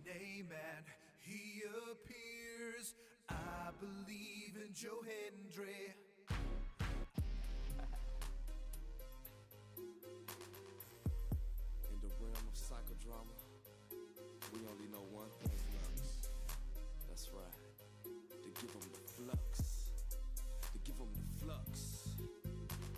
name and he appears. I believe in Joe Hendry. In the realm of psychodrama, we only know one thing, Flux. That's right. To give them the flux. To give them the flux.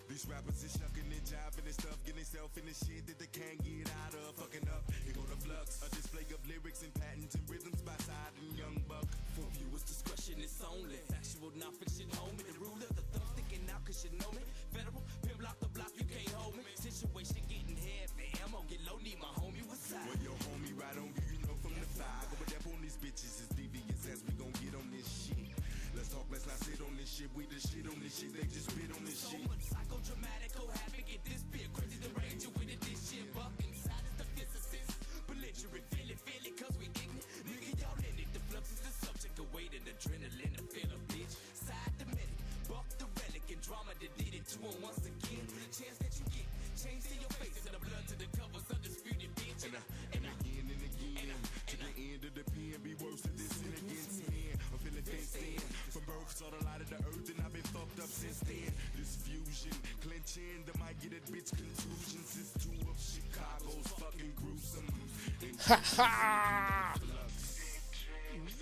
These rappers is shucking and jiving and stuff, getting themselves in the shit that they can't get out of. Fucking up, here go the flux. A display of lyrics and patents and rhythms by Side and Young Buck. For viewers' discretion, it's only factual, non-fiction, homie. The ruler, the thumb sticking out, cause you know me. Federal, pimp, lock the block, you can't hold me. Situation getting heavy, ammo get low, need my homie with side. When your homie right on you, you know from the fire. Going up on these bitches is devious as we gon' get on this shit. Let's talk, let's not sit on this shit. We the shit on this shit, they just spit on this shit. So much psychodramatic, havoc, get this bit crazy, the range you with it, this shit. Buck inside is the physicist. Belligerent, feel it, cause we ignorant. Nigga, y'all in it, the flux is the subject of weight and adrenaline, the feel a bitch. Side the minute, buck the relic and drama that did it to him once again. Chance that you get, change to your face and the blood to the covers, undisputed bitch. And again, to the end of the pen, be worse than this and against me. I'm feeling fenced in. From birth, saw the light of the earth, and I've been fucked up since then. This fusion, clenching, the might get that bitch contusions. It's two of Chicago's fucking gruesome. Ha ha!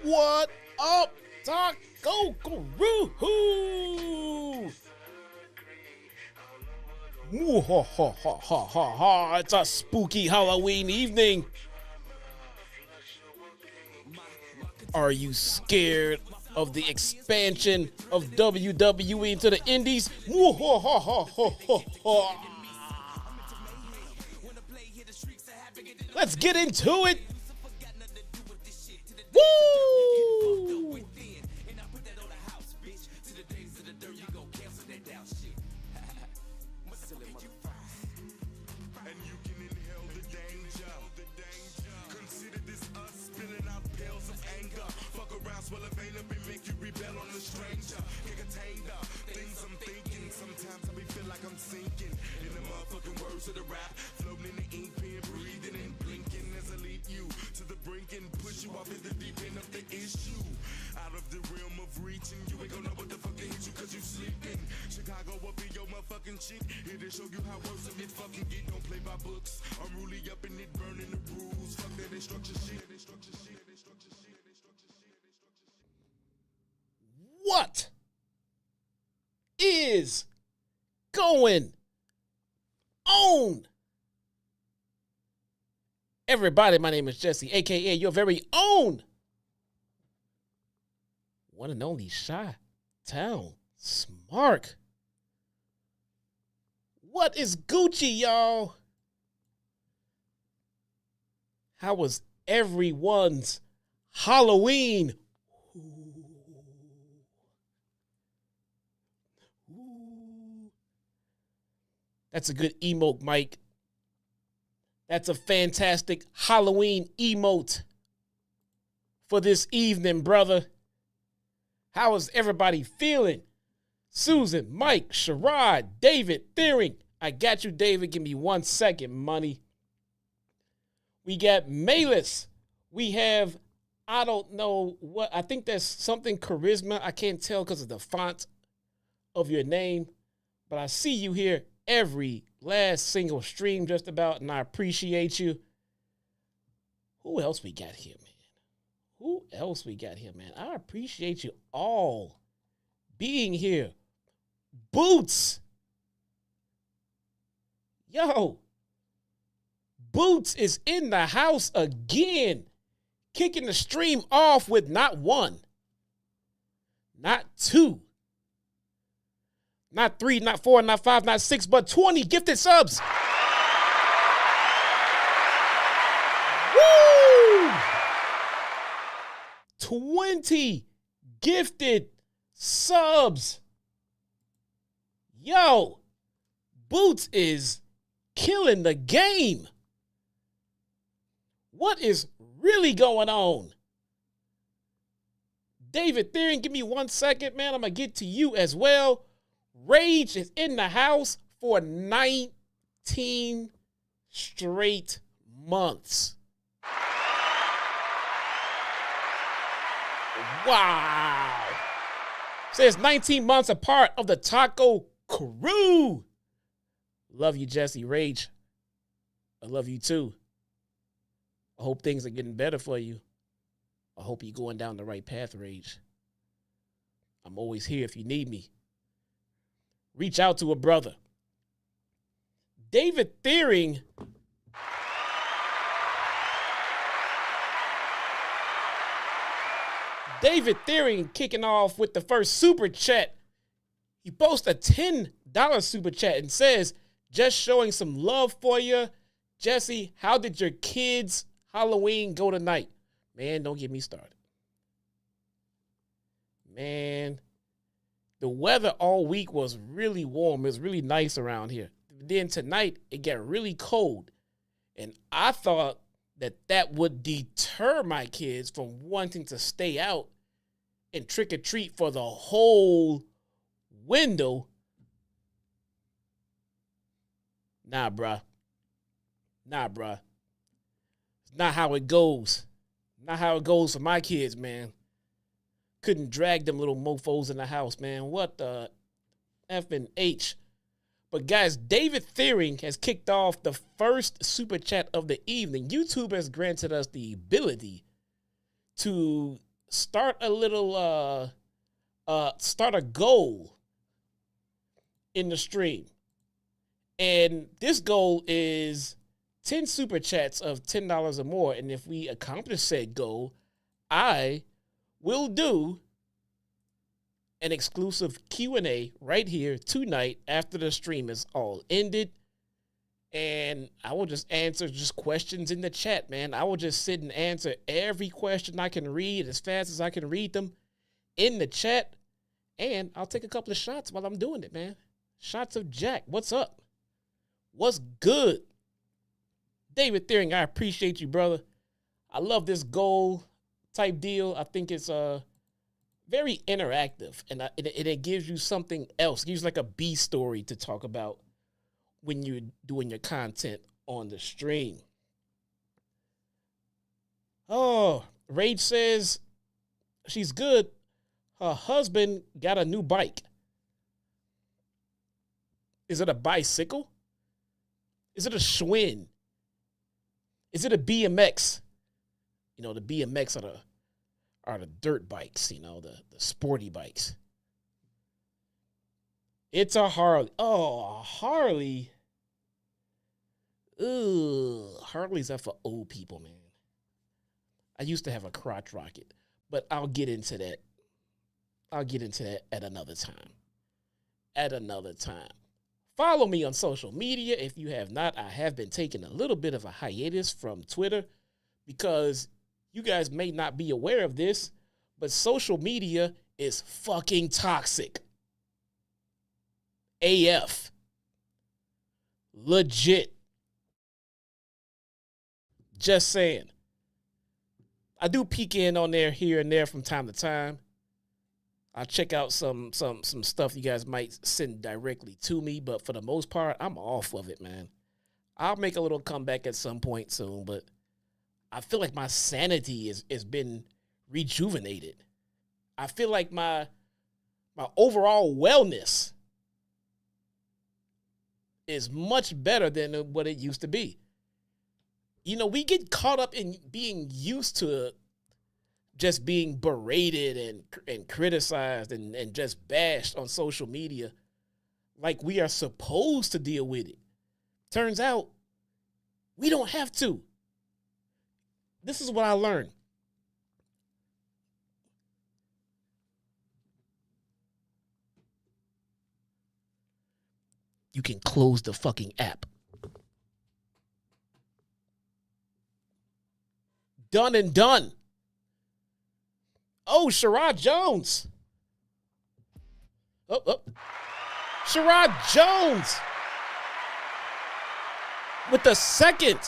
What up, Taco Guru? Ooh, ha ha ha ha ha ha! It's a spooky Halloween evening. Are you scared of the expansion of WWE into the indies? Ooh, ha ha ha ha ha ha! Let's get into it. Woo! And you can inhale the danger. Consider this us spilling out pails of anger. Fuck around, swell a vein up and make you rebel on the stranger. Get contained up, things I'm thinking. Sometimes I be feel like I'm sinking in the motherfucking words of the rap. Floating in the ink pen, breathing and blinking as I lead you to the brink and push you off in the deep end of the issue. Out of the realm of reaching, you ain't gonna know what the fuck to hit you cause you sleeping. Chicago will be your motherfucking shit. Here to show you how worse of it fucking get. Don't play by books. I'm really up in it, burning the rules. Fuck that instruction shit. What is going on? Everybody, my name is Jesse, aka your very own one and only Chi-Town Smart. What is Gucci, y'all? How was everyone's Halloween? That's a good emote, Mike. That's a fantastic Halloween emote for this evening, brother. How is everybody feeling? Susan, Mike, Sherrod, David, Thiering. I got you, David. Give me 1 second, money. We got Malis. We have, I don't know what, I think that's something charisma. I can't tell because of the font of your name. But I see you here every last single stream just about, and I appreciate you. Who else we got here, man? Who else we got here, man? I appreciate you all being here. Boots. Yo. Boots is in the house again. Kicking the stream off with not one, not two, not three, not four, not five, not six, but 20 gifted subs. Woo! 20 gifted subs. Yo, Boots is killing the game. What is really going on? David Thiering, give me 1 second, man. I'm going to get to you as well. Rage is in the house for 19 straight months. Wow. Says 19 months a part of the Taco Crew. Love you, Jesse. Rage. I love you too. I hope things are getting better for you. I hope you're going down the right path, Rage. I'm always here if you need me. Reach out to a brother. David Thiering. David Thiering kicking off with the first super chat. He posts a $10 super chat and says, just showing some love for you. Jesse, how did your kids' Halloween go tonight? Man, don't get me started. Man, the weather all week was really warm. It was really nice around here. Then tonight, it got really cold. And I thought that would deter my kids from wanting to stay out and trick or treat for the whole window. Nah, bruh. It's not how it goes. Not how it goes for my kids, man. Couldn't drag them little mofos in the house, man. What the F and H? But guys, David Thiering has kicked off the first super chat of the evening. YouTube has granted us the ability to start a little, start a goal in the stream. And this goal is 10 super chats of $10 or more. And if we accomplish said goal, I will do an exclusive Q&A right here tonight after the stream is all ended. And I will just answer just questions in the chat, man. I will just sit and answer every question I can read as fast as I can read them in the chat. And I'll take a couple of shots while I'm doing it, man. Shots of Jack. What's up? What's good? David Thiering, I appreciate you, brother. I love this goal type deal. I think it's very interactive, and it gives you something else. It gives you like a B story to talk about when you're doing your content on the stream. Oh, Rage says she's good. Her husband got a new bike. Is it a bicycle? Is it a Schwinn? Is it a BMX? You know, the BMX are the dirt bikes, you know, the sporty bikes. It's a Harley. Oh, a Harley. Ugh, Harleys are for old people, man. I used to have a crotch rocket, but I'll get into that. I'll get into that at another time. Follow me on social media. If you have not, I have been taking a little bit of a hiatus from Twitter because you guys may not be aware of this, but social media is fucking toxic. AF. Legit. Just saying. I do peek in on there here and there from time to time. I'll check out some stuff you guys might send directly to me, but for the most part, I'm off of it, man. I'll make a little comeback at some point soon, but I feel like my sanity has been rejuvenated. I feel like my overall wellness is much better than what it used to be. You know, we get caught up in being used to just being berated and criticized and just bashed on social media like we are supposed to deal with it. Turns out we don't have to. This is what I learned. You can close the fucking app. Done and done. Oh, Sherrod Jones. Oh. Sherrod Jones with the second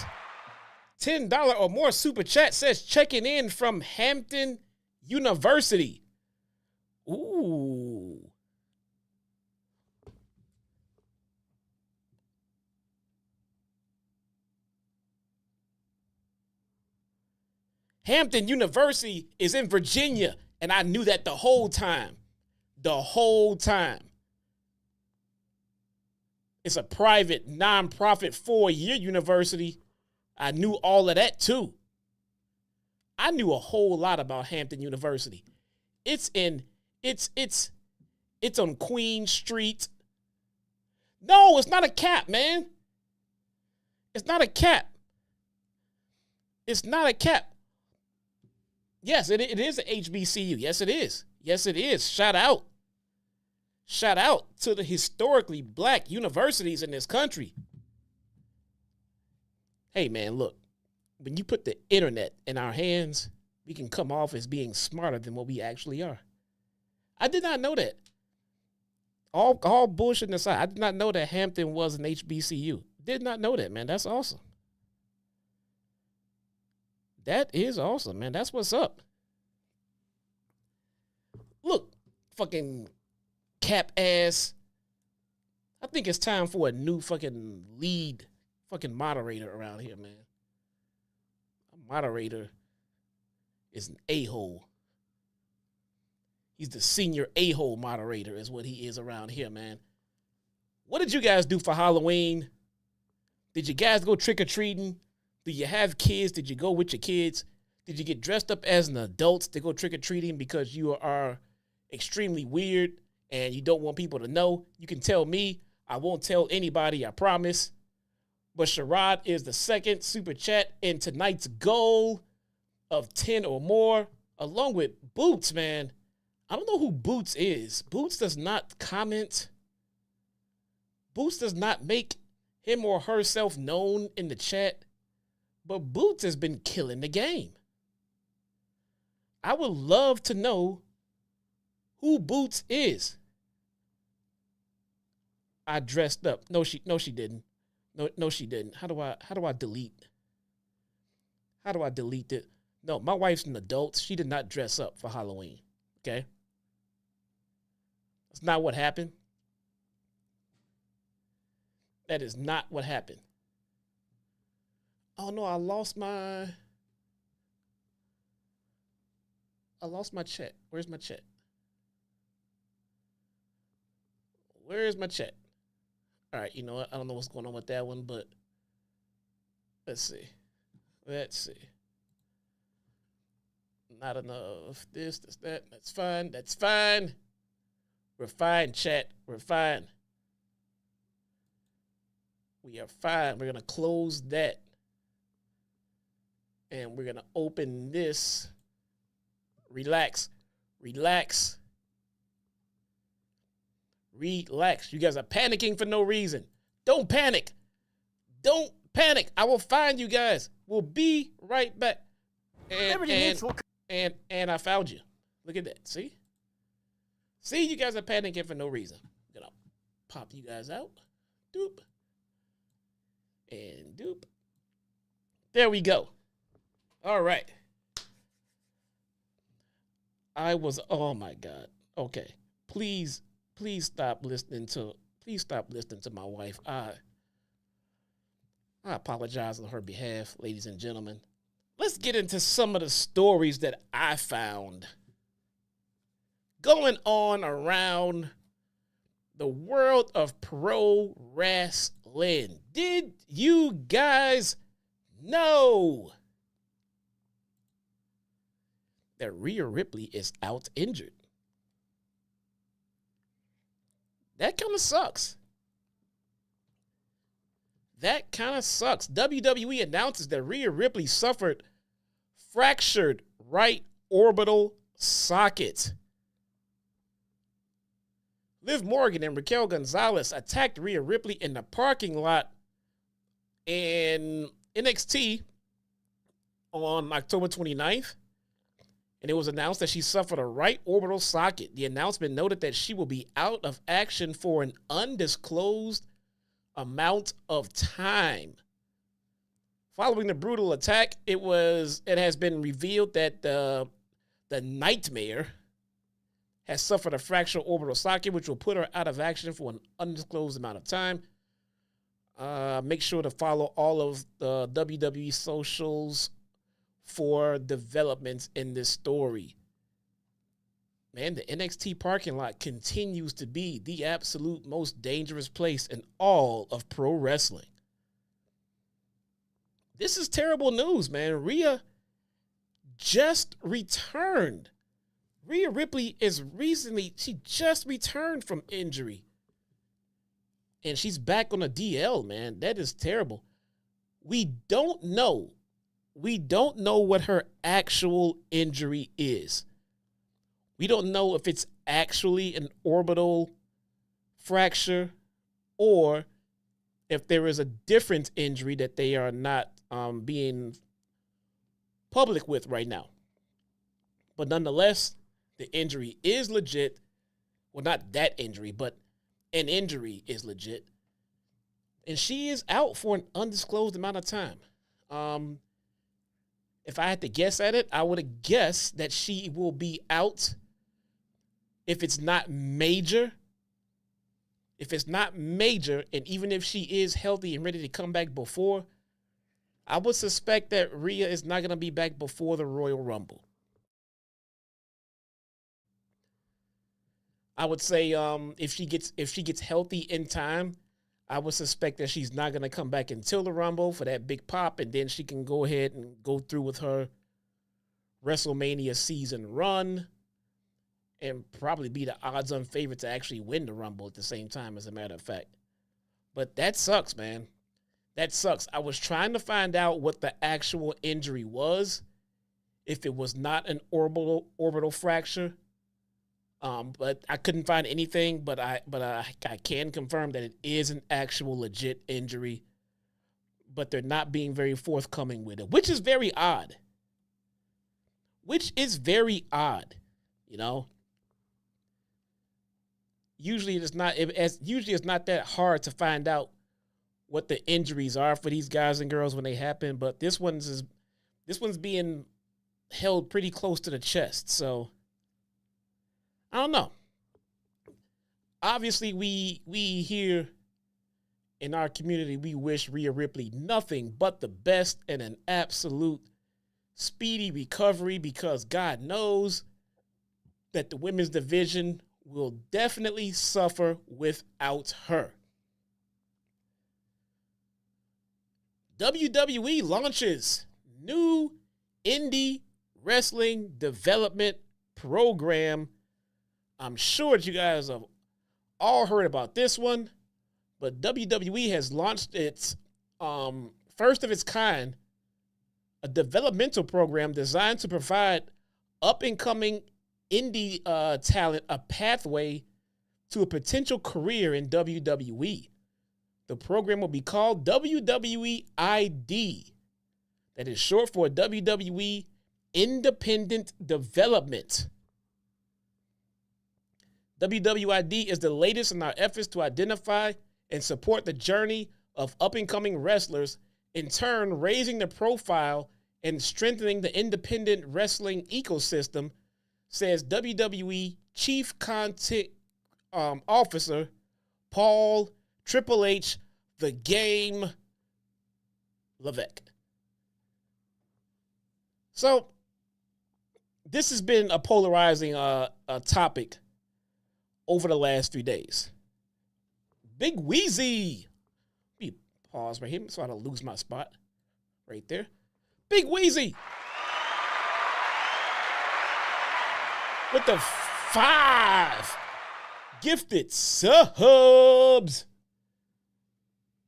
$10 or more super chat says checking in from Hampton University. Ooh. Hampton University is in Virginia. And I knew that the whole time. The whole time. It's a private, non-profit 4-year university. I knew all of that too. I knew a whole lot about Hampton University. It's on Queen Street. No, it's not a cap, man. It's not a cap. It's not a cap. Yes, it is an HBCU. Yes, it is. Yes, it is. Shout out. Shout out to the historically black universities in this country. Hey, man, look. When you put the internet in our hands, we can come off as being smarter than what we actually are. I did not know that. All bullshit aside, I did not know that Hampton was an HBCU. Did not know that, man. That's awesome. That is awesome, man. That's what's up. Look, fucking cap ass. I think it's time for a new fucking lead fucking moderator around here, man. A moderator is an a-hole. He's the senior a-hole moderator is what he is around here, man. What did you guys do for Halloween? Did you guys go trick-or-treating? Do you have kids? Did you go with your kids? Did you get dressed up as an adult to go trick-or-treating because you are extremely weird and you don't want people to know? You can tell me. I won't tell anybody, I promise. But Sherrod is the second super chat in tonight's goal of 10 or more, along with Boots, man. I don't know who Boots is. Boots does not comment. Boots does not make him or herself known in the chat. But Boots has been killing the game. I would love to know who Boots is. I dressed up. No, she didn't. No, she didn't. How do I delete? How do I delete it? No, my wife's an adult. She did not dress up for Halloween. Okay? That's not what happened. That is not what happened. Oh no, I lost my chat. Where's my chat? Where is my chat? All right, you know what? I don't know what's going on with that one, but let's see. Not enough. This, that. That's fine. We're fine, chat. We're fine. We are fine. We're going to close that. And we're going to open this. Relax. You guys are panicking for no reason. Don't panic. I will find you guys. We'll be right back. And I found you. Look at that. See, you guys are panicking for no reason. I'm going to pop you guys out. Doop. And doop. There we go. All right. Oh my God. Okay. Please stop listening to my wife. I apologize on her behalf, ladies and gentlemen. Let's get into some of the stories that I found going on around the world of pro wrestling. Did you guys know that Rhea Ripley is out injured? That kind of sucks. WWE announces that Rhea Ripley suffered fractured right orbital socket. Liv Morgan and Raquel Gonzalez attacked Rhea Ripley in the parking lot in NXT on October 29th. And it was announced that she suffered a right orbital socket. The announcement noted that she will be out of action for an undisclosed amount of time. Following the brutal attack, it has been revealed that the Nightmare has suffered a fractured orbital socket, which will put her out of action for an undisclosed amount of time. Make sure to follow all of the WWE socials for developments in this story. man, the NXT parking lot continues to be the absolute most dangerous place in all of pro wrestling. This is terrible news, man. Rhea just returned. Rhea Ripley she just returned from injury. And she's back on a DL, man. That is terrible. We don't know what her actual injury is. We don't know if it's actually an orbital fracture or if there is a different injury that they are not being public with right now. But nonetheless, the injury is legit. Well, not that injury, but an injury is legit. And she is out for an undisclosed amount of time. If I had to guess at it, I would have guessed that she will be out if it's not major. If it's not major, and even if she is healthy and ready to come back before, I would suspect that Rhea is not going to be back before the Royal Rumble. I would say if she gets healthy in time, I would suspect that she's not going to come back until the Rumble for that big pop, and then she can go ahead and go through with her WrestleMania season run and probably be the odds-on favorite to actually win the Rumble at the same time, as a matter of fact. But that sucks, man. That sucks. I was trying to find out what the actual injury was, if it was not an orbital fracture. But I couldn't find anything, but I can confirm that it is an actual legit injury, but they're not being very forthcoming with it, which is very odd. You know? Usually it's not that hard to find out what the injuries are for these guys and girls when they happen, but this one's being held pretty close to the chest, so I don't know. Obviously, we here in our community, we wish Rhea Ripley nothing but the best and an absolute speedy recovery, because God knows that the women's division will definitely suffer without her. WWE launches new indie wrestling development program. I'm sure that you guys have all heard about this one, but WWE has launched its first of its kind, a developmental program designed to provide up-and-coming indie talent a pathway to a potential career in WWE. The program will be called WWE ID. That is short for WWE Independent Development. WWID is the latest in our efforts to identify and support the journey of up-and-coming wrestlers, in turn raising the profile and strengthening the independent wrestling ecosystem, says WWE Chief Content Officer Paul Triple H The Game Levesque. So this has been a polarizing topic over the last 3 days. Big Wheezy. Let me pause right here so I don't lose my spot. Right there. Big Wheezy. With the 5 gifted subs.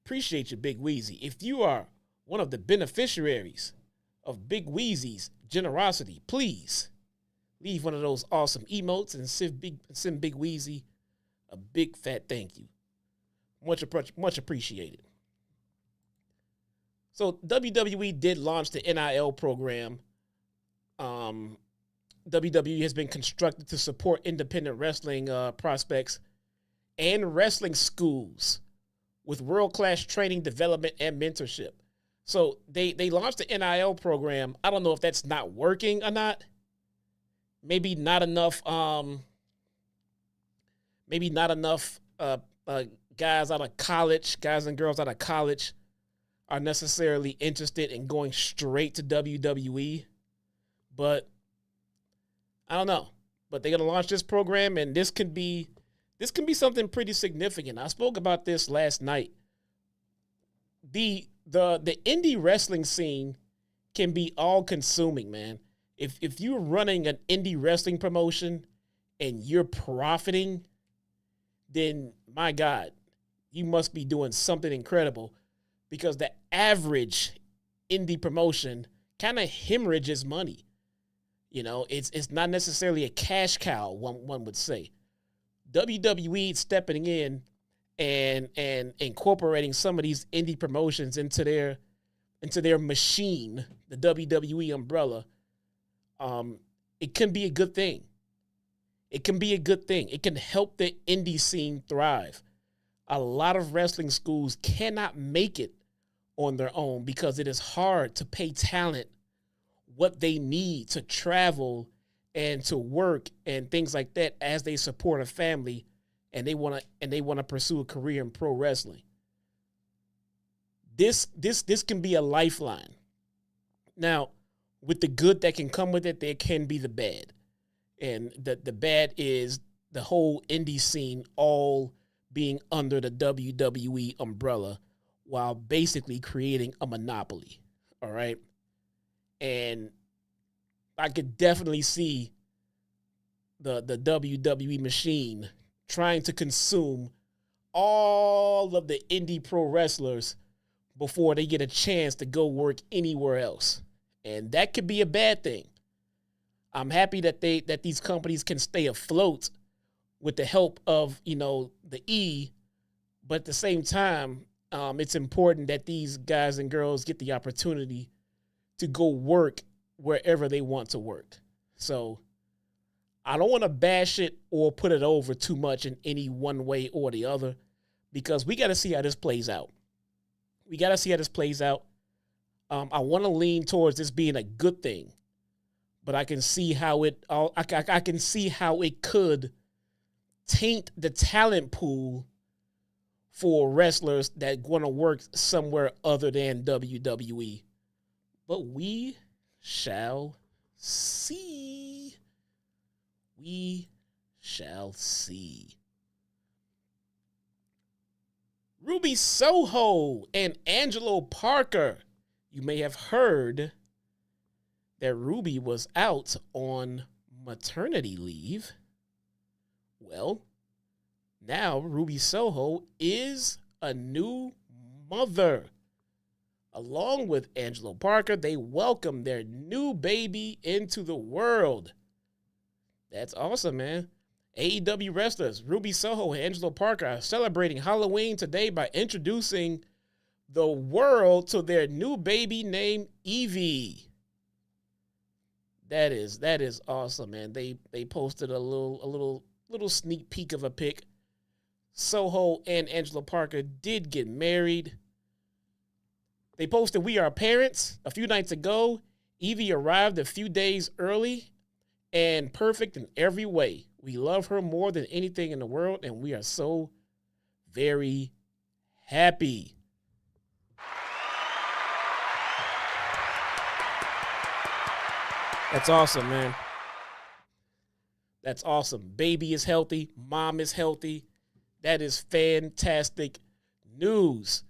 Appreciate you, Big Wheezy. If you are one of the beneficiaries of Big Wheezy's generosity, please leave one of those awesome emotes and send Big Wheezy a big fat thank you. Much appreciated. So WWE did launch the NIL program. WWE has been constructed to support independent wrestling prospects and wrestling schools with world-class training, development, and mentorship. So they launched the NIL program. I don't know if that's not working or not. Maybe not enough guys out of college, guys and girls out of college are necessarily interested in going straight to WWE. But I don't know. but they're gonna launch this program, and this can be something pretty significant. I spoke about this last night. The indie wrestling scene can be all consuming, man. If you're running an indie wrestling promotion and you're profiting, then my God, you must be doing something incredible, because the average indie promotion kind of hemorrhages money. You know, it's not necessarily a cash cow, one would say. WWE stepping in and incorporating some of these indie promotions into their machine, the WWE umbrella, it can be a good thing. It can be a good thing. It can help the indie scene thrive. A lot of wrestling schools cannot make it on their own because it is hard to pay talent what they need to travel and to work and things like that as they support a family and they want to pursue a career in pro wrestling. This can be a lifeline. Now, with the good that can come with it, there can be the bad. And the bad is the whole indie scene all being under the WWE umbrella while basically creating a monopoly. All right. And I could definitely see the WWE machine trying to consume all of the indie pro wrestlers before they get a chance to go work anywhere else. And that could be a bad thing. I'm happy that these companies can stay afloat with the help of, the E, but at the same time, it's important that these guys and girls get the opportunity to go work wherever they want to work. So I don't want to bash it or put it over too much in any one way or the other, because we got to see how this plays out. I want to lean towards this being a good thing, but I can see how it could taint the talent pool for wrestlers that want to work somewhere other than WWE. But we shall see. We shall see. Ruby Soho and Angelo Parker. You may have heard that Ruby was out on maternity leave. Well, now Ruby Soho is a new mother. Along with Angelo Parker, they welcome their new baby into the world. That's awesome, man. AEW wrestlers Ruby Soho and Angelo Parker are celebrating Halloween today by introducing the world to their new baby named Evie. That is awesome, man. They posted a little sneak peek of a pic. Soho and Angelo Parker did get married. They posted "We Are Parents" a few nights ago. Evie arrived a few days early and perfect in every way. We love her more than anything in the world, and we are so very happy. That's awesome, man. That's awesome. Baby is healthy. Mom is healthy. That is fantastic news.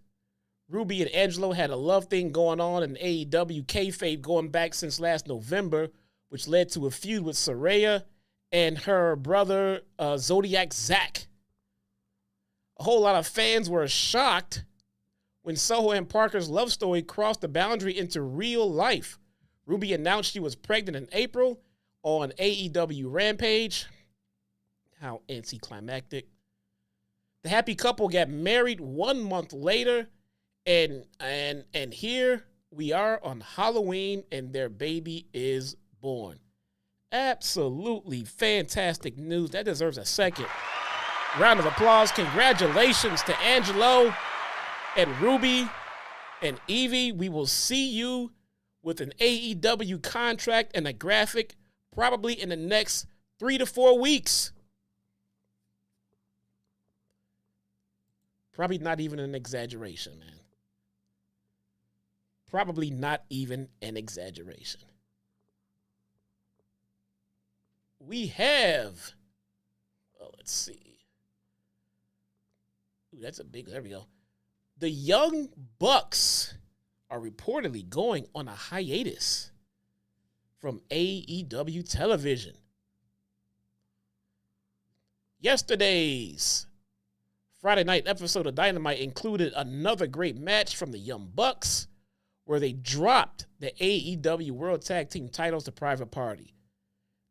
Ruby and Angelo had a love thing going on in AEW kayfabe going back since last November, which led to a feud with Saraya and her brother, Zodiac Zack. A whole lot of fans were shocked when Soho and Parker's love story crossed the boundary into real life. Ruby announced she was pregnant in April on AEW Rampage. How anticlimactic. The happy couple got married 1 month later, and here we are on Halloween, and their baby is born. Absolutely fantastic news. That deserves a second round of applause. Congratulations to Angelo and Ruby and Evie. We will see you with an AEW contract and a graphic probably in the next 3 to 4 weeks. Probably not even an exaggeration, man. Probably not even an exaggeration. we have, let's see. Ooh, that's a big, there we go. The Young Bucks are reportedly going on a hiatus from AEW television. Yesterday's Friday night episode of Dynamite included another great match from the Young Bucks, where they dropped the AEW World Tag Team titles to Private Party.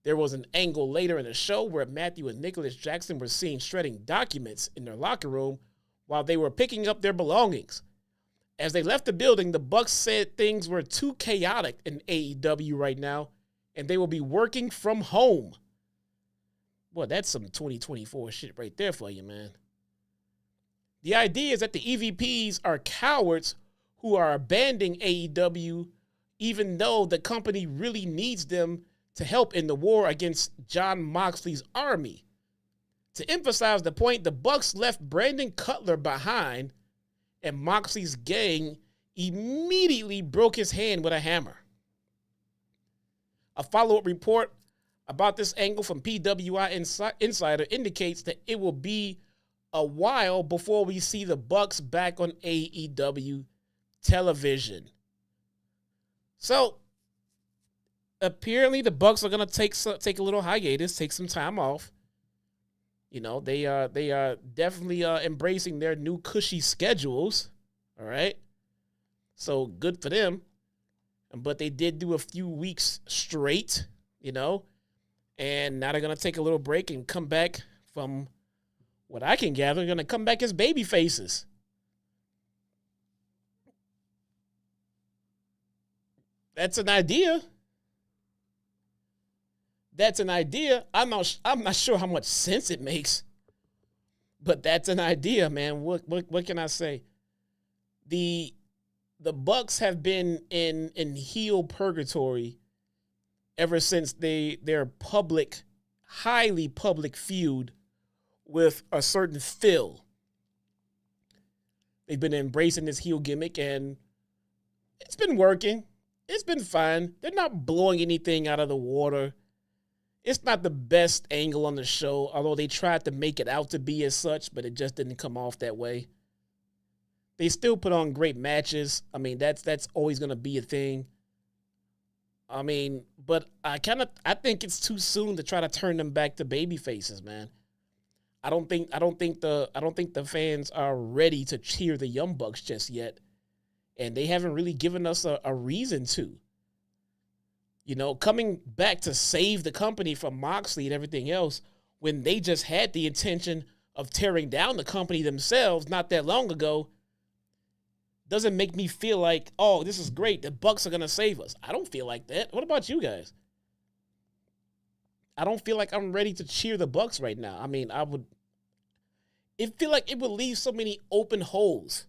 There was an angle later in the show where Matthew and Nicholas Jackson were seen shredding documents in their locker room while they were picking up their belongings. As they left the building, the Bucks said things were too chaotic in AEW right now, and they will be working from home. Boy, that's some 2024 shit right there for you, man. The idea is that the EVPs are cowards who are abandoning AEW, even though the company really needs them to help in the war against Jon Moxley's army. To emphasize the point, the Bucks left Brandon Cutler behind, and Moxley's gang immediately broke his hand with a hammer. A follow-up report about this angle from PWI Insider indicates that it will be a while before we see the Bucks back on AEW television. So, apparently the Bucks are going to take a little hiatus, take some time off. You know, they are definitely embracing their new cushy schedules, all right? So, good for them. But they did do a few weeks straight, you know, and now they're going to take a little break and come back from what I can gather, they're going to come back as baby faces. That's an idea. That's an idea. I'm not sure how much sense it makes, but that's an idea, man. What can I say? The Bucks have been in heel purgatory ever since their public, highly public feud with a certain Phil. They've been embracing this heel gimmick, and it's been working. It's been fine. They're not blowing anything out of the water. It's not the best angle on the show, although they tried to make it out to be as such, but it just didn't come off that way. They still put on great matches. I mean, that's always going to be a thing. I mean, but I think it's too soon to try to turn them back to baby faces, man. I don't think the fans are ready to cheer the Young Bucks just yet, and they haven't really given us a reason to. You know, coming back to save the company from Moxley and everything else when they just had the intention of tearing down the company themselves not that long ago doesn't make me feel like, oh, this is great. The Bucks are going to save us. I don't feel like that. What about you guys? I don't feel like I'm ready to cheer the Bucks right now. I mean, it feel like it would leave so many open holes.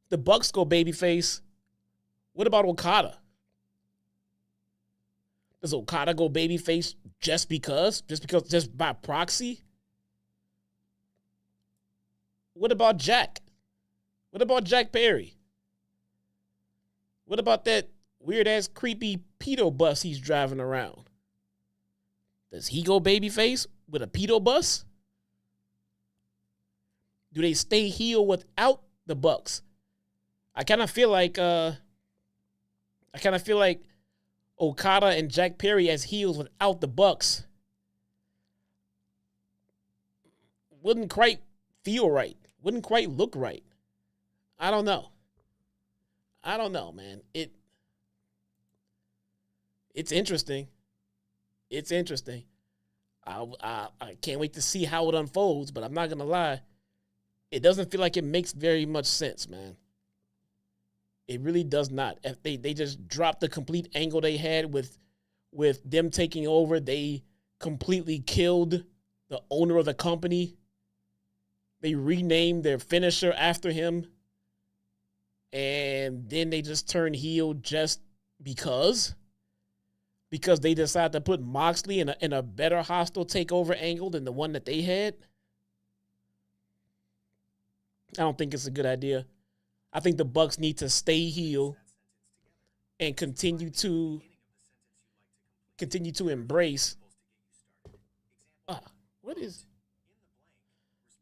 The Bucks go babyface. What about Okada? Does Okada go babyface just by proxy? What about Jack? What about Jack Perry? What about that weird-ass creepy pedo bus he's driving around? Does he go babyface with a pedo bus? Do they stay heel without the Bucks? I kind of feel like Okada and Jack Perry as heels without the Bucks wouldn't quite feel right. Wouldn't quite look right. I don't know, man. It's interesting. It's interesting. I can't wait to see how it unfolds, but I'm not going to lie. It doesn't feel like it makes very much sense, man. It really does not. If they just dropped the complete angle they had with them taking over. They completely killed the owner of the company. They renamed their finisher after him. And then they just turned heel just because they decided to put Moxley in a better hostile takeover angle than the one that they had. I don't think it's a good idea. I think the Bucks need to stay heel and continue to continue to embrace. What is?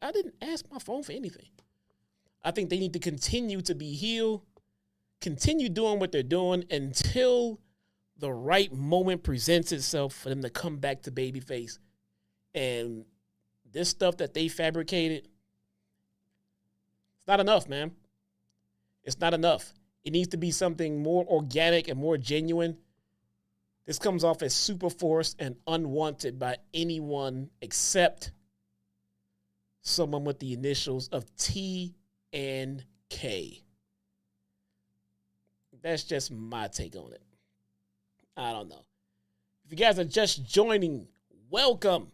I didn't ask my phone for anything. I think they need to continue to be heel, continue doing what they're doing until the right moment presents itself for them to come back to babyface. And this stuff that they fabricated, it's not enough, man. It's not enough. It needs to be something more organic and more genuine. This comes off as super forced and unwanted by anyone except someone with the initials of T and K. That's just my take on it. I don't know. If you guys are just joining, welcome.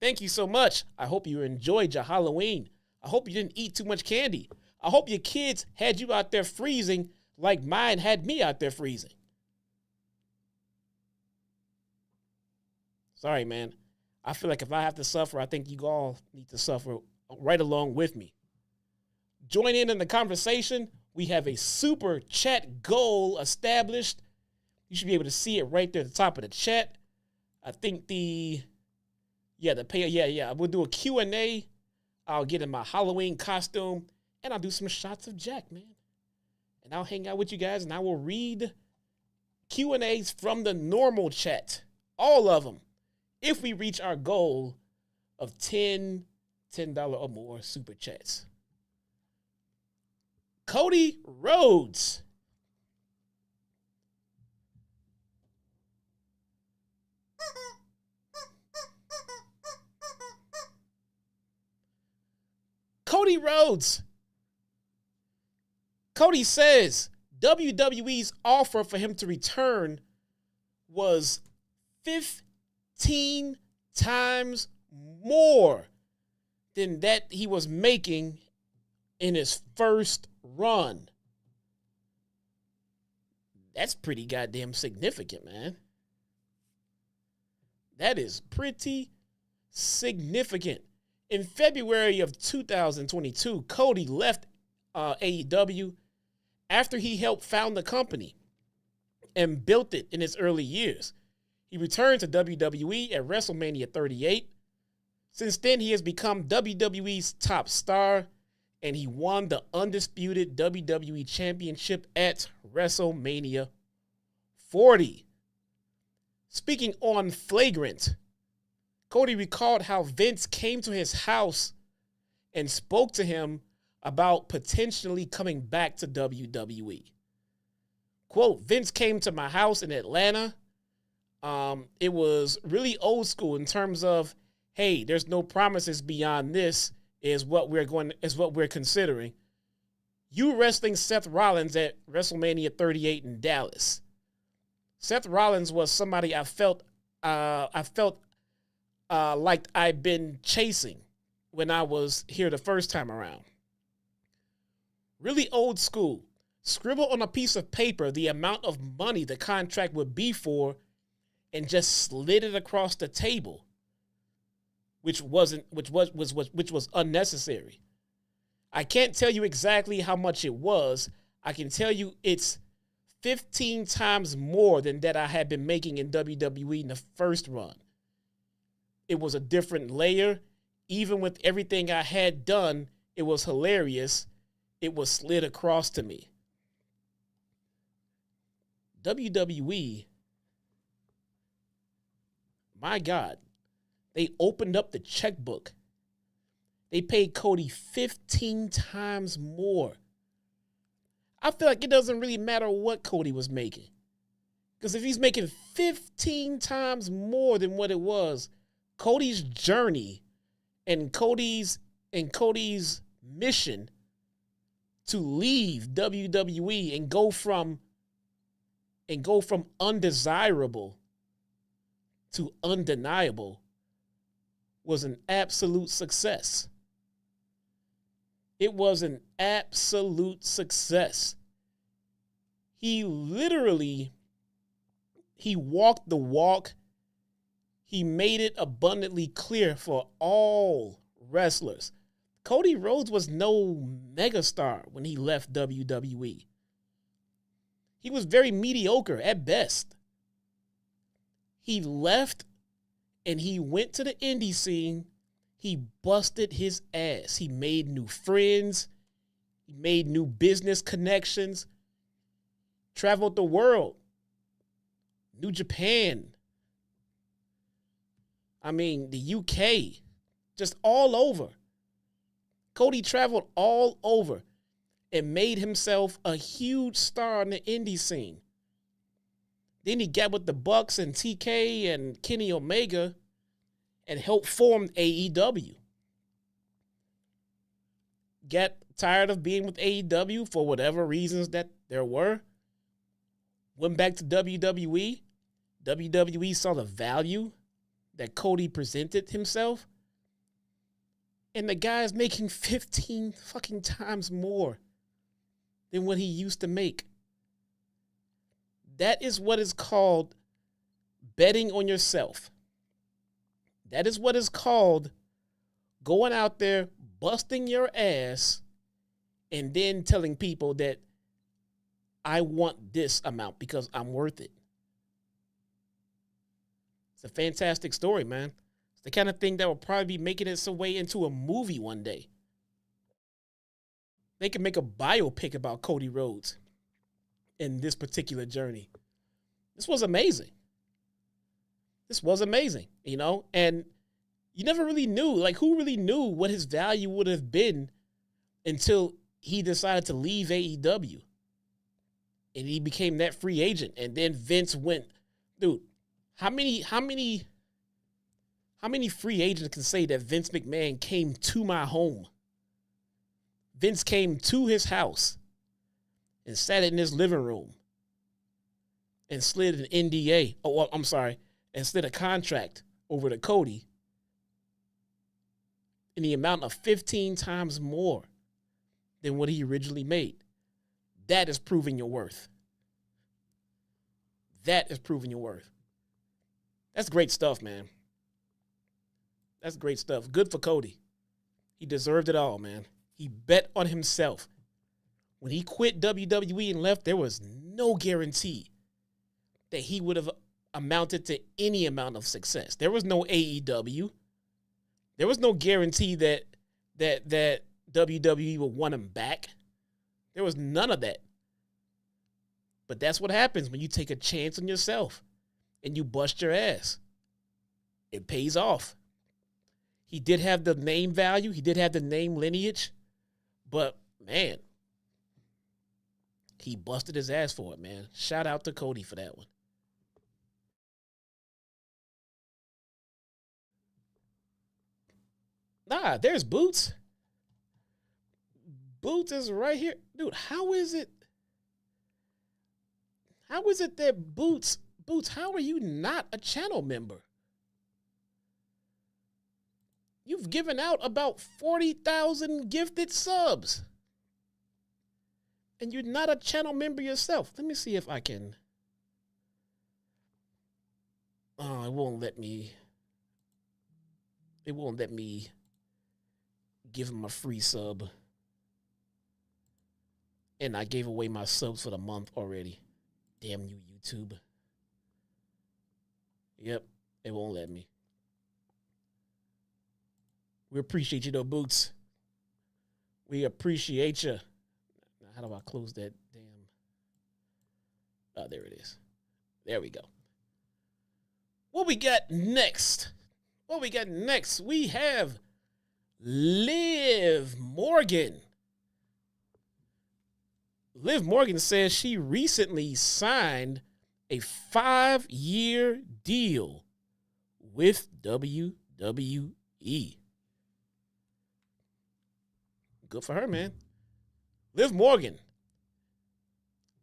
Thank you so much. I hope you enjoyed your Halloween. I hope you didn't eat too much candy. I hope your kids had you out there freezing like mine had me out there freezing. Sorry, man. I feel like if I have to suffer, I think you all need to suffer right along with me. Join in the conversation. We have a super chat goal established. You should be able to see it right there at the top of the chat. I think we'll do a Q&A. I'll get in my Halloween costume, and I'll do some shots of Jack, man. And I'll hang out with you guys, and I will read Q&As from the normal chat, all of them, if we reach our goal of $10 or more super chats. Cody Rhodes. Cody Rhodes. Cody says WWE's offer for him to return was 15 times more than that he was making in his first run. That's pretty goddamn significant, man. That is pretty significant. In February of 2022, Cody left AEW after he helped found the company and built it in its early years. He returned to WWE at WrestleMania 38. Since then, he has become WWE's top star, and he won the undisputed WWE Championship at WrestleMania 40. Speaking on Flagrant, Cody recalled how Vince came to his house and spoke to him about potentially coming back to WWE. Quote, Vince came to my house in Atlanta. It was really old school in terms of, hey, there's no promises beyond this is what we're considering. You wrestling Seth Rollins at WrestleMania 38 in Dallas. Seth Rollins was somebody I felt like I'd been chasing when I was here the first time around. Really old school. Scribble on a piece of paper the amount of money the contract would be for and just slid it across the table, which was unnecessary. I can't tell you exactly how much it was. I can tell you it's 15 times more than that I had been making in WWE in the first run. It was a different layer. Even with everything I had done, it was hilarious. It was slid across to me. WWE, my God, they opened up the checkbook. They paid Cody 15 times more. I feel like it doesn't really matter what Cody was making. Because if he's making 15 times more than what it was, Cody's journey and Cody's mission to leave WWE and go from undesirable to undeniable was an absolute success. It was an absolute success. He walked the walk. He made it abundantly clear for all wrestlers. Cody Rhodes was no megastar when he left WWE. He was very mediocre at best. He left and he went to the indie scene. He busted his ass. He made new friends. He made new business connections. Traveled the world. New Japan. I mean, the UK. Just all over. Cody traveled all over and made himself a huge star in the indie scene. Then he got with the Bucks and TK and Kenny Omega and helped form AEW. Got tired of being with AEW for whatever reasons that there were. Went back to WWE. WWE saw the value that Cody presented himself. And the guy's making 15 fucking times more than what he used to make. That is what is called betting on yourself. That is what is called going out there, busting your ass, and then telling people that I want this amount because I'm worth it. It's a fantastic story, man. It's the kind of thing that will probably be making its way into a movie one day. They can make a biopic about Cody Rhodes in this particular journey. This was amazing. This was amazing, you know? And you never really knew, like, who really knew what his value would have been until he decided to leave AEW. And he became that free agent. And then Vince went, dude, how many free agents can say that Vince McMahon came to my home? Vince came to his house and sat in his living room and slid an NDA. Oh, I'm sorry. And slid a contract over to Cody in the amount of 15 times more than what he originally made. That is proving your worth. That is proving your worth. That's great stuff, man. That's great stuff. Good for Cody. He deserved it all, man. He bet on himself. When he quit WWE and left, there was no guarantee that he would have amounted to any amount of success. There was no AEW. There was no guarantee that WWE would want him back. There was none of that. But that's what happens when you take a chance on yourself and you bust your ass. It pays off. He did have the name value. He did have the name lineage. But, man, he busted his ass for it, man. Shout out to Cody for that one. Nah, there's Boots. Boots is right here. Dude, how is it that Boots, how are you not a channel member? You've given out about 40,000 gifted subs. And you're not a channel member yourself. Let me see if I can. Oh, it won't let me give him a free sub. And I gave away my subs for the month already. Damn you, YouTube. Yep, it won't let me. We appreciate you, though, Boots. We appreciate you. Now, how do I close that damn? Oh, there it is. There we go. What we got next? We have Liv Morgan. Liv Morgan says she recently signed a 5-year deal with WWE. Good for her, man. Liv Morgan,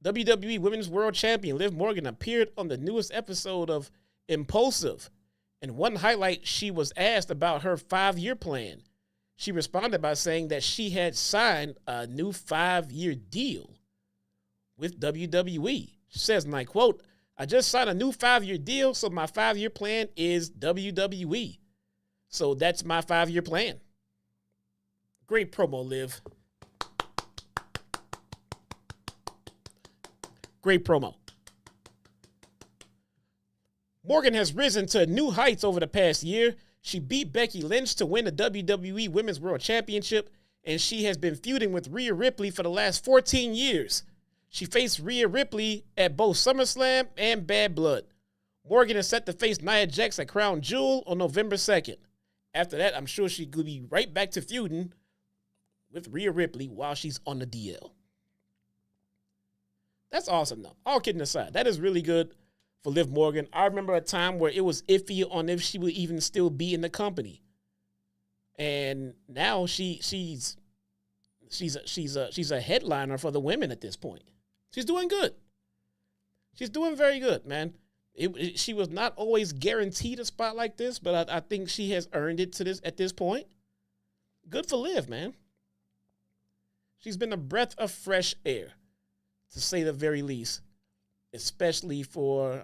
WWE Women's World Champion Liv Morgan, appeared on the newest episode of Impulsive. In one highlight, she was asked about her 5-year plan. She responded by saying that she had signed a new 5-year deal with WWE. She says, and I quote, "I just signed a new 5-year deal, so my 5-year plan is WWE. So that's my 5-year plan." Great promo, Liv. Great promo. Morgan has risen to new heights over the past year. She beat Becky Lynch to win the WWE Women's World Championship, and she has been feuding with Rhea Ripley for the last 14 years. She faced Rhea Ripley at both SummerSlam and Bad Blood. Morgan is set to face Nia Jax at Crown Jewel on November 2nd. After that, I'm sure she could be right back to feuding with Rhea Ripley while she's on the DL. That's awesome, though. All kidding aside, that is really good for Liv Morgan. I remember a time where it was iffy on if she would even still be in the company, and now she's a headliner for the women at this point. She's doing good. She's doing very good, man. She was not always guaranteed a spot like this, but I think she has earned it at this point. Good for Liv, man. She's been a breath of fresh air, to say the very least, especially for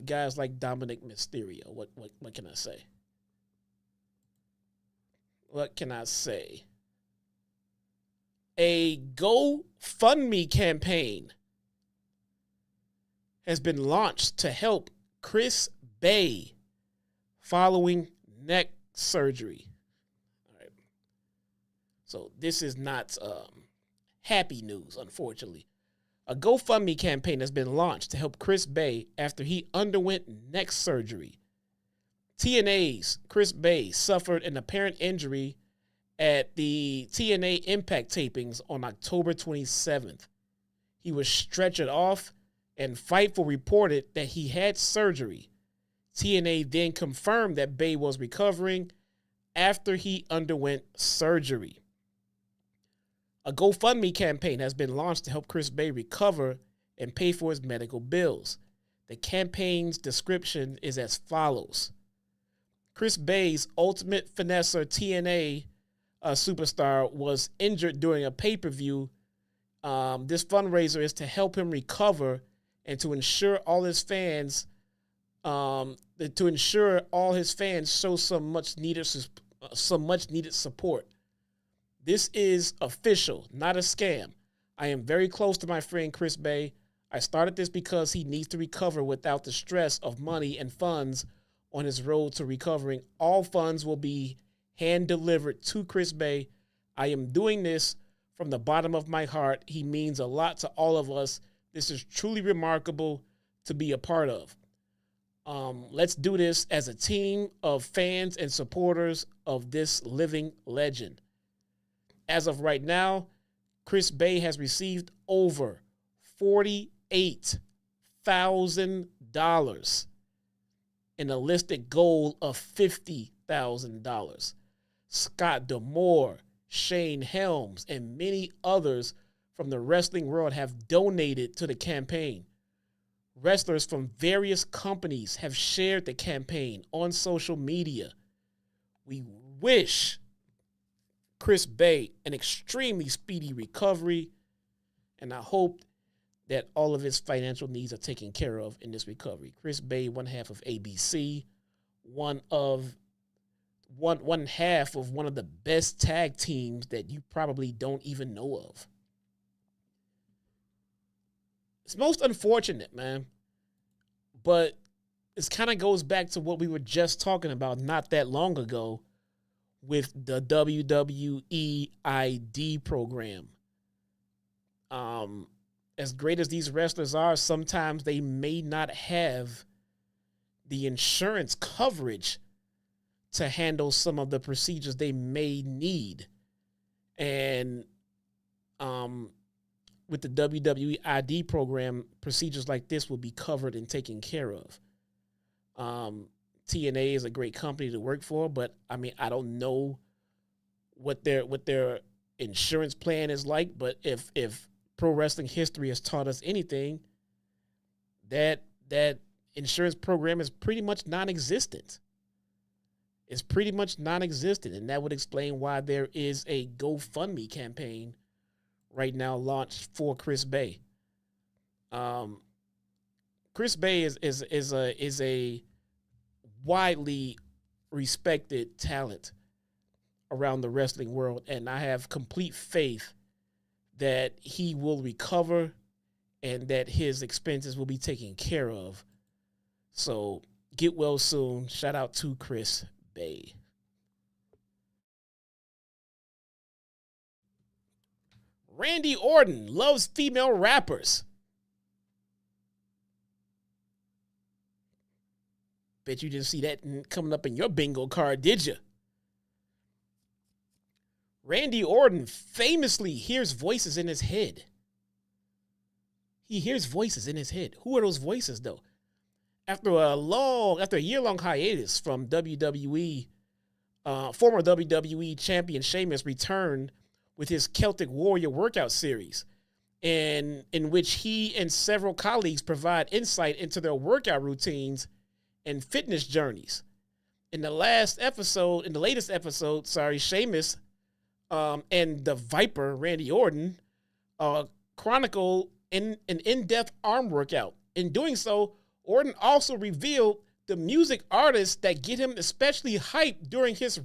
guys like Dominic Mysterio. What can I say? What can I say? A GoFundMe campaign has been launched to help Chris Bey following neck surgery. All right. So this is not happy news, unfortunately. A GoFundMe campaign has been launched to help Chris Bey after he underwent neck surgery. TNA's Chris Bey suffered an apparent injury at the TNA Impact tapings on October 27th. He was stretchered off, and Fightful reported that he had surgery. TNA then confirmed that Bey was recovering after he underwent surgery. A GoFundMe campaign has been launched to help Chris Bey recover and pay for his medical bills. The campaign's description is as follows. Chris Bey's Ultimate Finesser TNA superstar was injured during a pay-per-view. This fundraiser is to help him recover and to ensure all his fans show some much needed support. This is official, not a scam. I am very close to my friend Chris Bey. I started this because he needs to recover without the stress of money and funds on his road to recovering. All funds will be hand-delivered to Chris Bey. I am doing this from the bottom of my heart. He means a lot to all of us. This is truly remarkable to be a part of. Let's do this as a team of fans and supporters of this living legend. As of right now, Chris Bey has received over $48,000 and a listed goal of $50,000. Scott D'Amore, Shane Helms, and many others from the wrestling world have donated to the campaign. Wrestlers from various companies have shared the campaign on social media. We wish Chris Bey an extremely speedy recovery, and I hope that all of his financial needs are taken care of in this recovery. Chris Bey, one half of ABC, one half of one of the best tag teams that you probably don't even know of. It's most unfortunate, man. But this kind of goes back to what we were just talking about not that long ago with the WWE ID program. As great as these wrestlers are, sometimes they may not have the insurance coverage to handle some of the procedures they may need. And with the WWE ID program, procedures like this will be covered and taken care of. TNA is a great company to work for, but I mean, I don't know what their insurance plan is like, but if pro wrestling history has taught us anything, that insurance program is pretty much non-existent. It's pretty much non-existent, and that would explain why there is a GoFundMe campaign right now launched for Chris Bey. Chris Bey is a widely respected talent around the wrestling world, and I have complete faith that he will recover and that his expenses will be taken care of. So get well soon. Shout out to Chris Bey. Randy Orton loves female rappers. Bet you didn't see that coming up in your bingo card, did you? Randy Orton famously hears voices in his head. He hears voices in his head. Who are those voices, though? After a year-long hiatus from WWE, former WWE champion Sheamus returned with his Celtic Warrior workout series, in which he and several colleagues provide insight into their workout routines and fitness journeys. In the latest episode, Sheamus and the Viper, Randy Orton, chronicle an in-depth arm workout. In doing so, Orton also revealed the music artists that get him especially hyped during his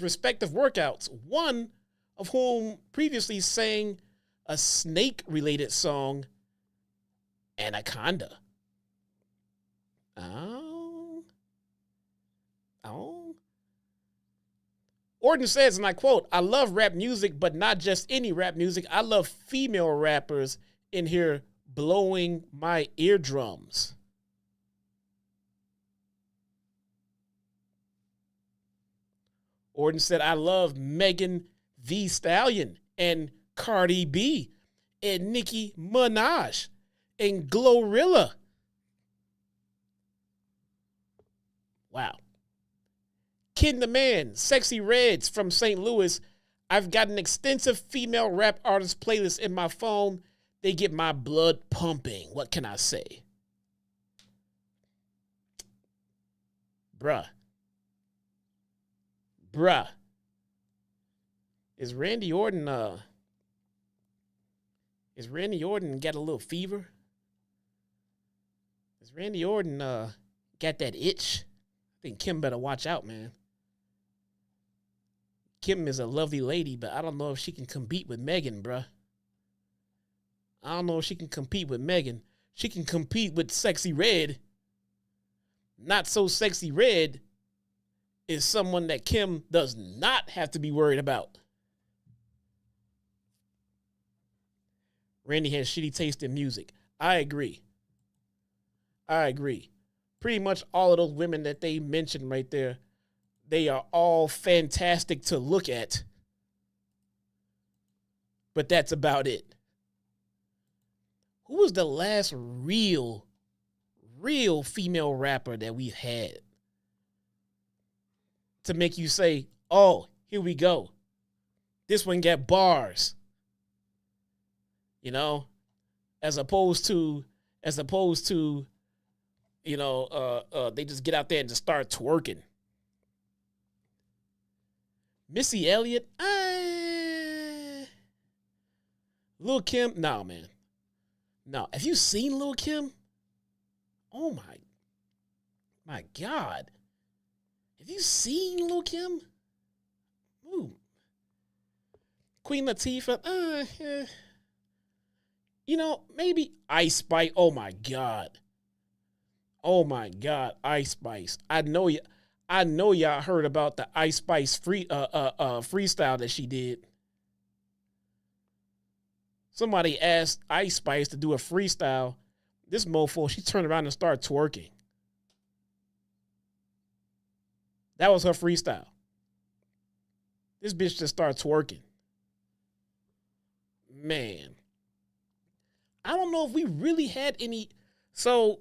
respective workouts, one of whom previously sang a snake-related song, Anaconda. Orton says, and I quote, "I love rap music, but not just any rap music. I love female rappers in here blowing my eardrums." Orton said, "I love Megan Thee Stallion and Cardi B and Nicki Minaj and Glorilla." Wow. Kid the Man, Sexy Reds from St. Louis. "I've got an extensive female rap artist playlist in my phone. They get my blood pumping. What can I say?" Bruh. Is Randy Orton got a little fever? Is Randy Orton got that itch? I think Kim better watch out, man. Kim is a lovely lady, but I don't know if she can compete with Megan, bruh. I don't know if she can compete with Megan. She can compete with Sexy Red. Not so Sexy Red is someone that Kim does not have to be worried about. Randy has shitty taste in music. I agree. Pretty much all of those women that they mentioned right there, they are all fantastic to look at. But that's about it. Who was the last real female rapper that we've had to make you say, "Oh, here we go. This one got bars." You know, as opposed to, you know, they just get out there and just start twerking. Missy Elliott, Lil' Kim, no, man. No, have you seen Lil' Kim? Oh my God. Have you seen Lil' Kim? Ooh. Queen Latifah, you know, maybe Ice Spice. Oh my God, Ice Spice. I know y'all heard about the Ice Spice freestyle that she did. Somebody asked Ice Spice to do a freestyle. This mofo, she turned around and started twerking. That was her freestyle. This bitch just started twerking. Man. I don't know if we really had any. So,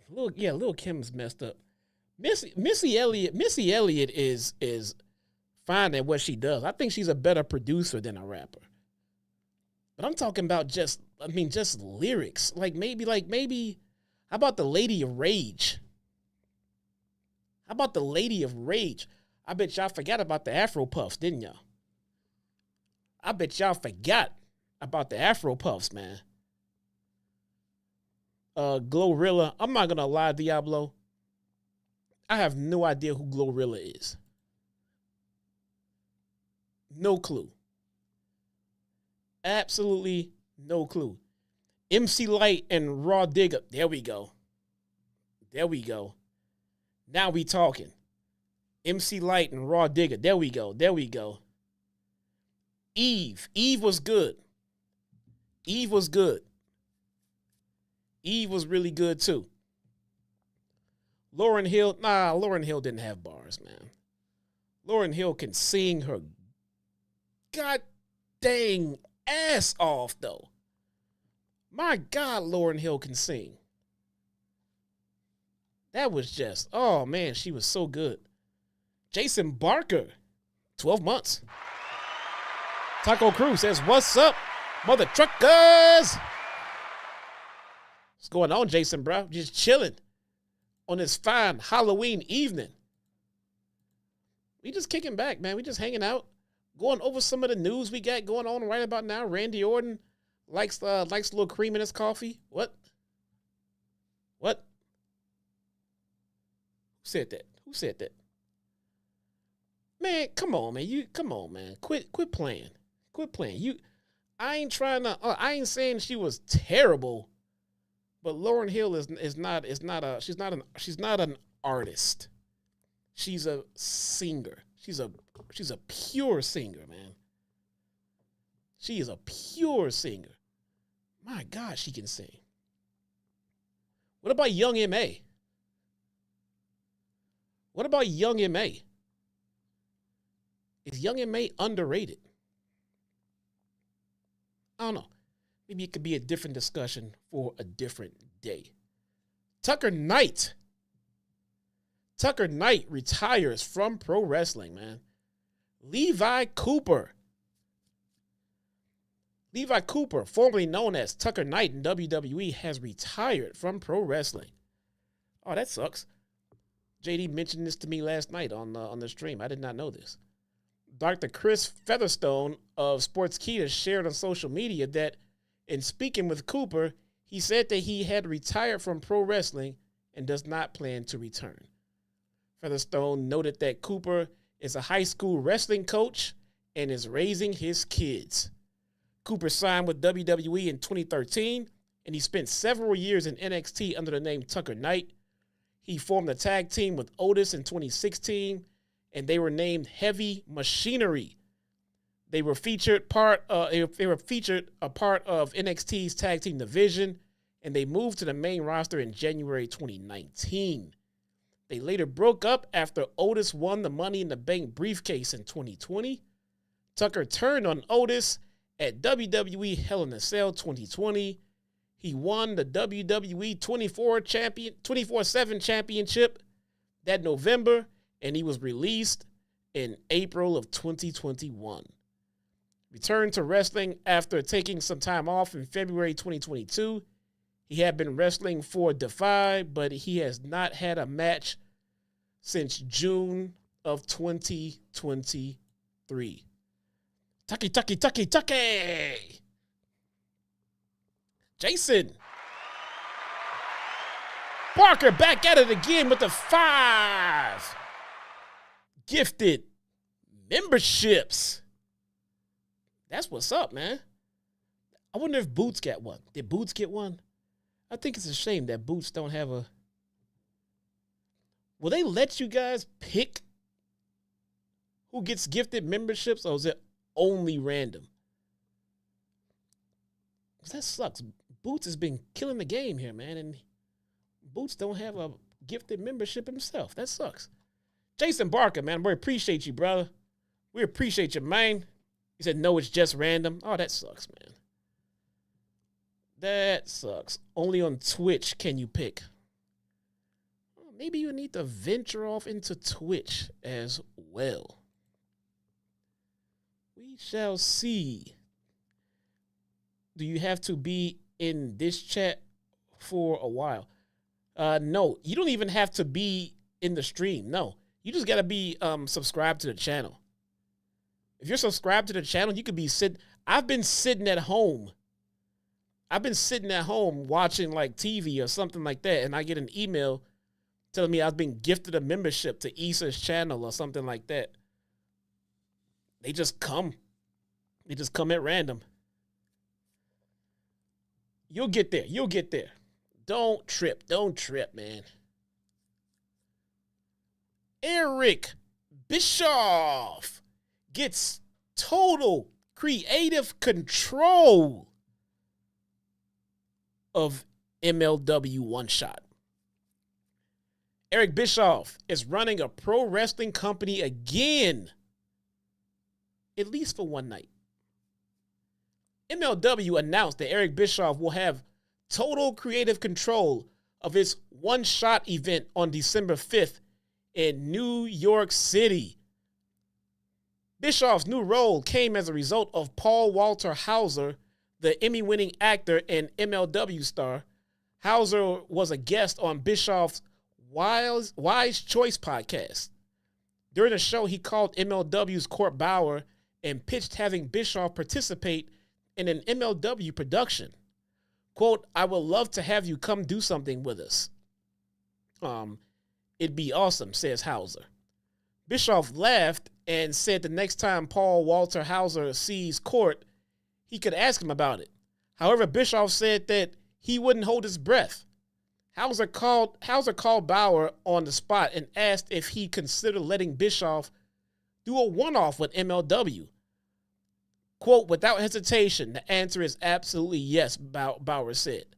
Lil' Kim is messed up. Missy Elliott is fine at what she does. I think she's a better producer than a rapper. But I'm talking about just lyrics. Like maybe, how about the Lady of Rage? I bet y'all forgot about the Afro Puffs, didn't y'all? I bet y'all forgot about the Afro Puffs, man. Glorilla, I'm not gonna lie, Diablo. I have no idea who Glorilla is. No clue. Absolutely No clue. MC Light and Raw Digger. There we go. There we go. Now we talking. MC Light and Raw Digger. There we go. There we go. Eve. Eve was good. Eve was good. Eve was really good too. Lauryn Hill. Nah, Lauryn Hill didn't have bars, man. Lauryn Hill can sing her god dang ass off, though. My God, Lauryn Hill can sing. That was just, oh man, she was so good. Jason Barker, 12 months. Taco Cruz says, what's up, mother truckers? What's going on, Jason, bro? Just chilling on this fine Halloween evening. We just kicking back, man. We just hanging out, going over some of the news we got going on right about now. Randy Orton likes a little cream in his coffee. What? Who said that? Who said that? Man, come on, man. Quit playing. Quit playing. I ain't saying she was terrible, but Lauryn Hill she's not an artist. She's a singer. She's a pure singer, man. She is a pure singer. My God, she can sing. What about Young M.A.? What about Young M.A.? Is Young M.A. underrated? I don't know. Maybe it could be a different discussion for a different day. Tucker Knight retires from pro wrestling, man. Levi Cooper, formerly known as Tucker Knight in WWE, has retired from pro wrestling. Oh, that sucks. JD mentioned this to me last night on the stream. I did not know this. Dr. Chris Featherstone of Sportskeeda shared on social media that in speaking with Cooper, he said that he had retired from pro wrestling and does not plan to return. Featherstone noted that Cooper is a high school wrestling coach and is raising his kids. Cooper signed with WWE in 2013, and he spent several years in NXT under the name Tucker Knight. He formed a tag team with Otis in 2016, and they were named Heavy Machinery. They were featured a part of NXT's tag team division, and they moved to the main roster in January 2019. They later broke up after Otis won the Money in the Bank briefcase in 2020. Tucker turned on Otis at WWE Hell in a Cell 2020. He won the WWE 24/7 championship that November, and he was released in April of 2021. Returned to wrestling after taking some time off in February 2022. He had been wrestling for Defy, but he has not had a match since June of 2023. Tucky. Jason Barker back at it again with the 5 gifted memberships. That's what's up, man. I wonder if Boots got one. Did Boots get one? I think it's a shame that Boots don't have a... Will they let you guys pick who gets gifted memberships, or is it only random? That sucks. Boots has been killing the game here, man, and Boots don't have a gifted membership himself. That sucks. Jason Barker, man, we appreciate you, brother. We appreciate you, man. He said, no, it's just random. Oh, that sucks, man. That sucks. Only on Twitch can you pick. Well, maybe you need to venture off into Twitch as well. We shall see. Do you have to be in this chat for a while? No, you don't even have to be in the stream. No, you just got to be subscribed to the channel. If you're subscribed to the channel, you could be sitting. I've been sitting at home. Watching like TV or something like that, and I get an email telling me I've been gifted a membership to Issa's channel or something like that. They just come. They just come at random. You'll get there. You'll get there. Don't trip. Don't trip, man. Eric Bischoff gets total creative control of MLW One Shot. Eric Bischoff is running a pro wrestling company again, at least for one night. MLW announced that Eric Bischoff will have total creative control of his One Shot event on December 5th in New York City. Bischoff's new role came as a result of Paul Walter Hauser, the Emmy-winning actor and MLW star. Hauser was a guest on Bischoff's Wise Choice podcast. During the show, he called MLW's Court Bauer and pitched having Bischoff participate in an MLW production. Quote, "I would love to have you come do something with us. It'd be awesome," says Hauser. Bischoff laughed and said the next time Paul Walter Hauser sees Court, he could ask him about it. However, Bischoff said that he wouldn't hold his breath. Hauser called Bauer on the spot and asked if he considered letting Bischoff do a one-off with MLW. Quote, "Without hesitation, the answer is absolutely yes," Bauer said.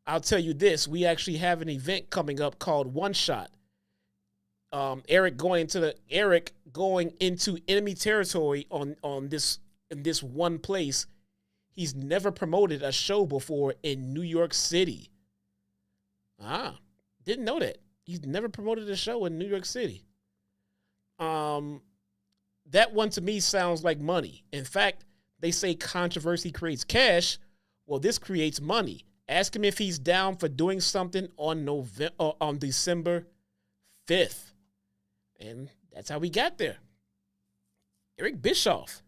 "I'll tell you this, we actually have an event coming up called One Shot. Eric going into enemy territory in this one place. He's never promoted a show before in New York City." Didn't know that. He's never promoted a show in New York City. That one to me sounds like money. In fact, they say controversy creates cash. Well, this creates money. Ask him if he's down for doing something on December 5th. And that's how we got there. Eric Bischoff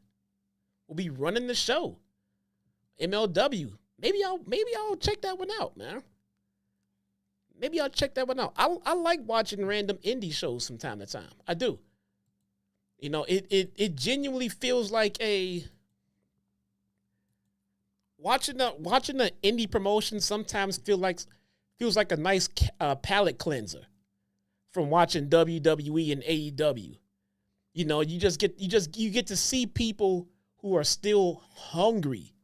will be running the show. MLW. Maybe I'll check that one out, man. Maybe I'll check that one out. I like watching random indie shows from time to time. I do. You know, it genuinely feels like watching an indie promotion sometimes feels like a nice palate cleanser from watching WWE and AEW. You know, you get to see people who are still hungry.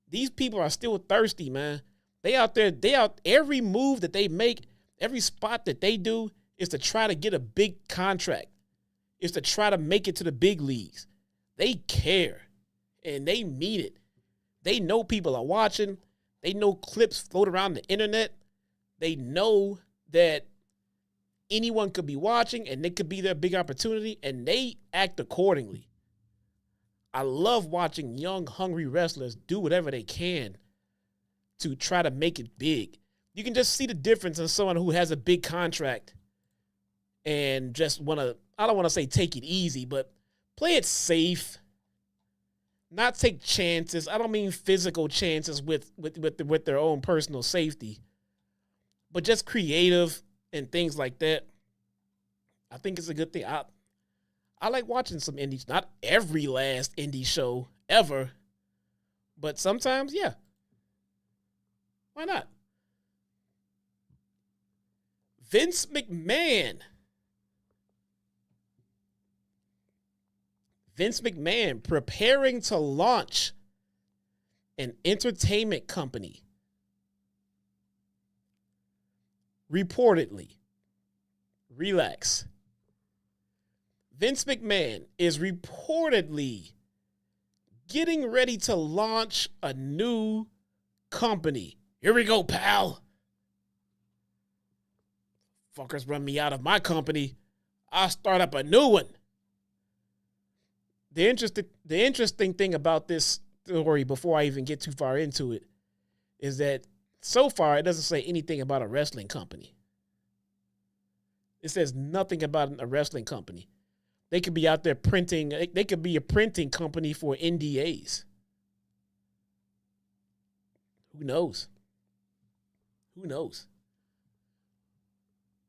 These people are still thirsty, man. They out, every move that they make, every spot that they do is to try to get a big contract. Is to try to make it to the big leagues. They care, and they mean it. They know people are watching. They know clips float around the internet. They know that anyone could be watching, and it could be their big opportunity, and they act accordingly. I love watching young, hungry wrestlers do whatever they can to try to make it big. You can just see the difference in someone who has a big contract and just I don't want to say take it easy, but play it safe. Not take chances. I don't mean physical chances with their own personal safety, but just creative and things like that. I think it's a good thing. I like watching some indies. Not every last indie show ever, but sometimes, yeah. Why not? Vince McMahon. Vince McMahon preparing to launch an entertainment company. Reportedly. Relax. Vince McMahon is reportedly getting ready to launch a new company. Here we go, pal. Fuckers run me out of my company. I'll start up a new one. The interesting thing about this story, before I even get too far into it, is that so far it doesn't say anything about a wrestling company. It says nothing about a wrestling company. They could be out there printing. They could be a printing company for NDAs. Who knows? Who knows?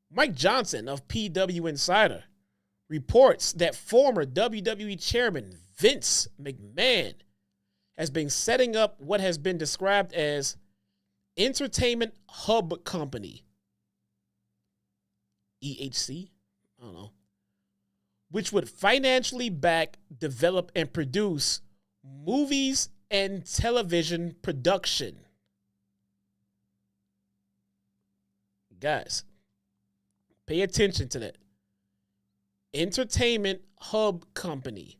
Mike Johnson of PW Insider reports that former WWE chairman Vince McMahon has been setting up what has been described as Entertainment Hub Company, EHC, I don't know, which would financially back, develop, and produce movies and television production. Guys, pay attention to that. Entertainment Hub Company,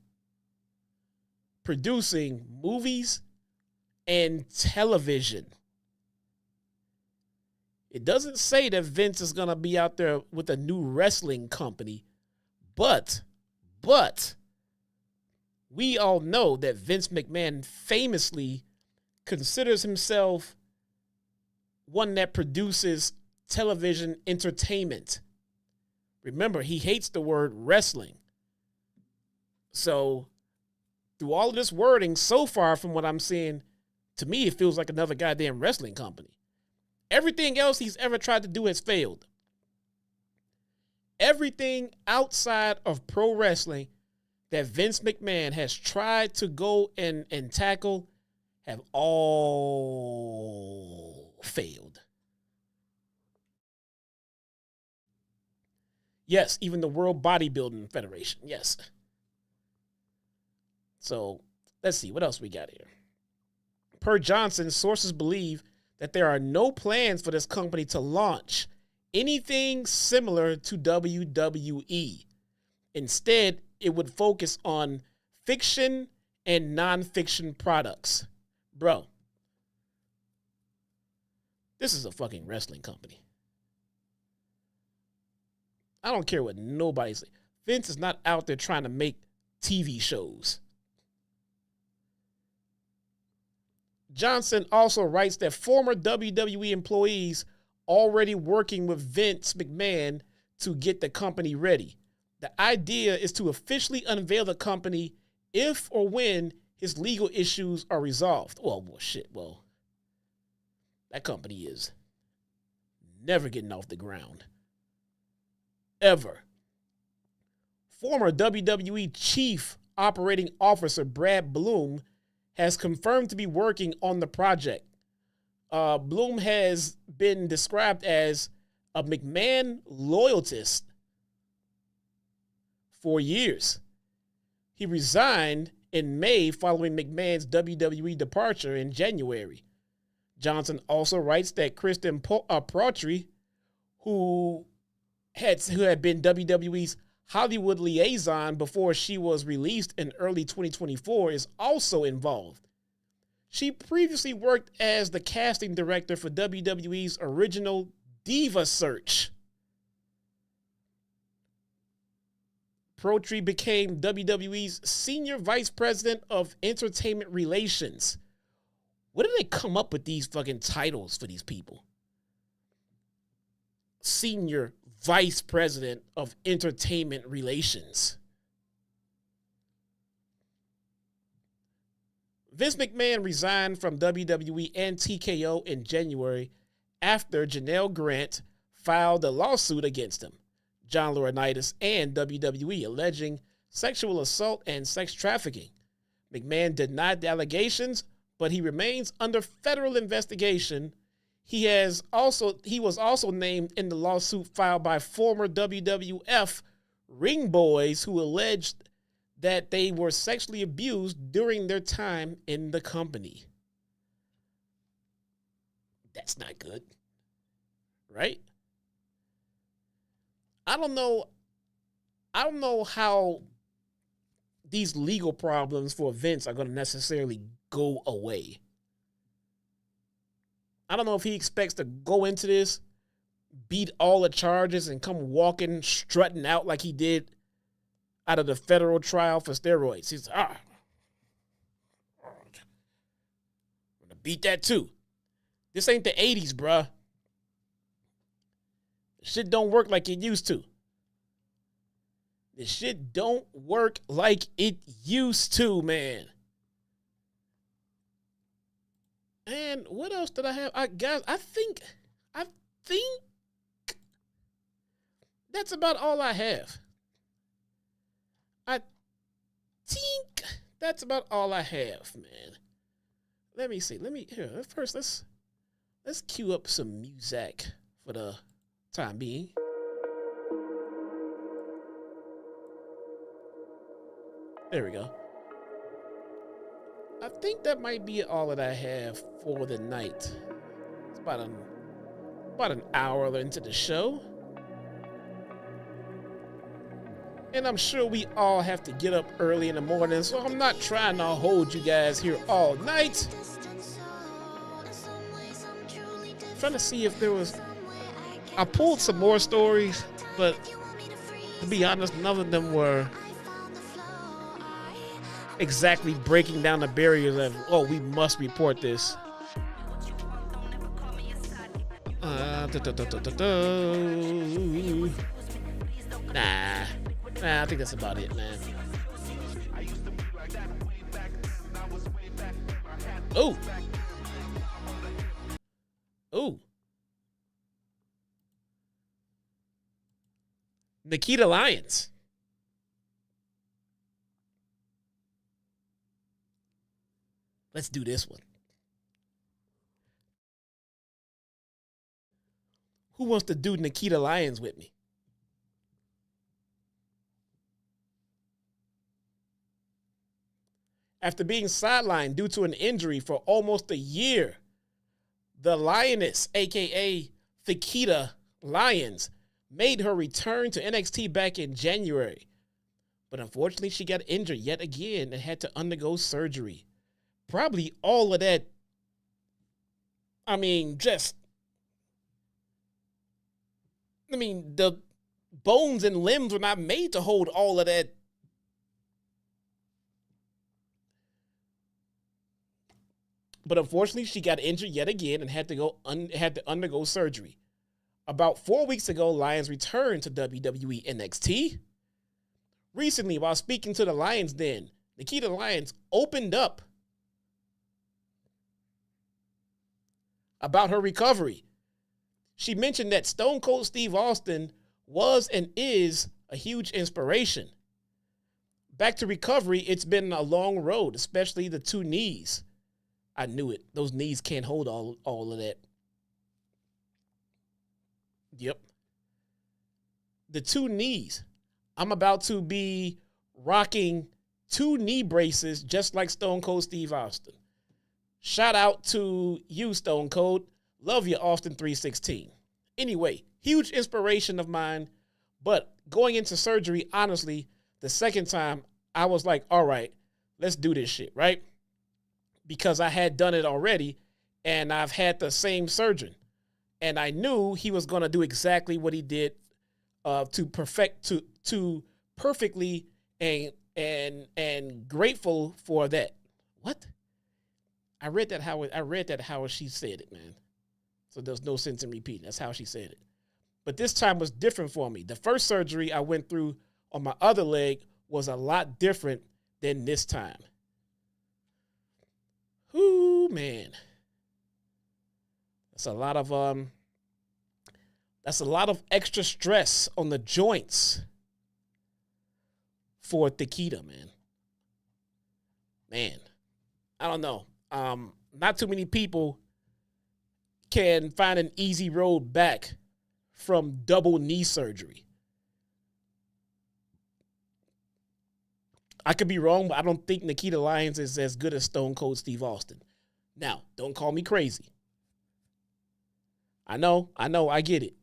producing movies and television. It doesn't say that Vince is going to be out there with a new wrestling company, but we all know that Vince McMahon famously considers himself one that produces television entertainment. Remember, he hates the word wrestling. So, through all of this wording so far from what I'm seeing, to me, it feels like another goddamn wrestling company. Everything else he's ever tried to do has failed. Everything outside of pro wrestling that Vince McMahon has tried to go and tackle have all failed. Yes, even the World Bodybuilding Federation. Yes. So, let's see. What else we got here? Per Johnson, sources believe that there are no plans for this company to launch anything similar to WWE. Instead, it would focus on fiction and non-fiction products. Bro, this is a fucking wrestling company. I don't care what nobody says. Vince is not out there trying to make TV shows. Johnson also writes that former WWE employees already working with Vince McMahon to get the company ready. The idea is to officially unveil the company if or when his legal issues are resolved. Well, that company is never getting off the ground. Ever. Former WWE Chief Operating Officer Brad Bloom has confirmed to be working on the project. Bloom has been described as a McMahon loyalist for years. He resigned in May following McMahon's WWE departure in January. Johnson also writes that Kristen Pautry, who had been WWE's Hollywood liaison before she was released in early 2024, is also involved. She previously worked as the casting director for WWE's original Diva Search. Pautry became WWE's Senior Vice President of Entertainment Relations. Where did they come up with these fucking titles for these people? Senior Vice President of Entertainment Relations. Vince McMahon resigned from WWE and TKO in January after Janelle Grant filed a lawsuit against him, John Laurinaitis, and WWE, alleging sexual assault and sex trafficking. McMahon denied the allegations, but he remains under federal investigation. He was also named in the lawsuit filed by former WWF ring boys who alleged that they were sexually abused during their time in the company. That's not good, right? I don't know how these legal problems for Vince are going to necessarily go away. I don't know if he expects to go into this, beat all the charges, and come walking, strutting out like he did out of the federal trial for steroids. He's I'm gonna beat that too. This ain't the 80s, bruh. Shit don't work like it used to. This shit don't work like it used to, man. And what else did I have? I think that's about all I have. I think that's about all I have, man. Let me see. First, Let's cue up some music for the time being. There we go. I think that might be all that I have for the night. It's about an hour into the show. And I'm sure we all have to get up early in the morning, so I'm not trying to hold you guys here all night. I'm trying to see if there was... I pulled some more stories, but to be honest, none of them were exactly breaking down the barriers of, oh, we must report this. Nah, I think that's about it, man. Oh. Oh. Nikita Lyons. Let's do this one. Who wants to do Nikita Lyons with me? After being sidelined due to an injury for almost a year, the Lioness, a.k.a. Nikita Lyons, made her return to NXT back in January. But unfortunately, she got injured yet again and had to undergo surgery. Probably all of that, the bones and limbs were not made to hold all of that. But unfortunately, she got injured yet again and had to undergo surgery. About 4 weeks ago, Lyons returned to WWE NXT. Recently, while speaking to the Lions Den, Nikita Lyons opened up about her recovery. She mentioned that Stone Cold Steve Austin was and is a huge inspiration. Back to recovery, it's been a long road, especially the two knees. I knew it. Those knees can't hold all of that. Yep. The two knees. I'm about to be rocking 2 knee braces just like Stone Cold Steve Austin. Shout out to you, Stone Cold. Love you, Austin 316. Anyway, huge inspiration of mine. But going into surgery, honestly, the second time, I was like, all right, let's do this shit, right? Because I had done it already, and I've had the same surgeon. And I knew he was going to do exactly what he did to perfectly and grateful for that. What? I read that how she said it, man. So there's no sense in repeating. That's how she said it. But this time was different for me. The first surgery I went through on my other leg was a lot different than this time. Ooh, man. That's a lot of extra stress on the joints for Nikita, man. Man, I don't know. Not too many people can find an easy road back from double knee surgery. I could be wrong, but I don't think Nikita Lyons is as good as Stone Cold Steve Austin. Now, don't call me crazy. I know, I get it.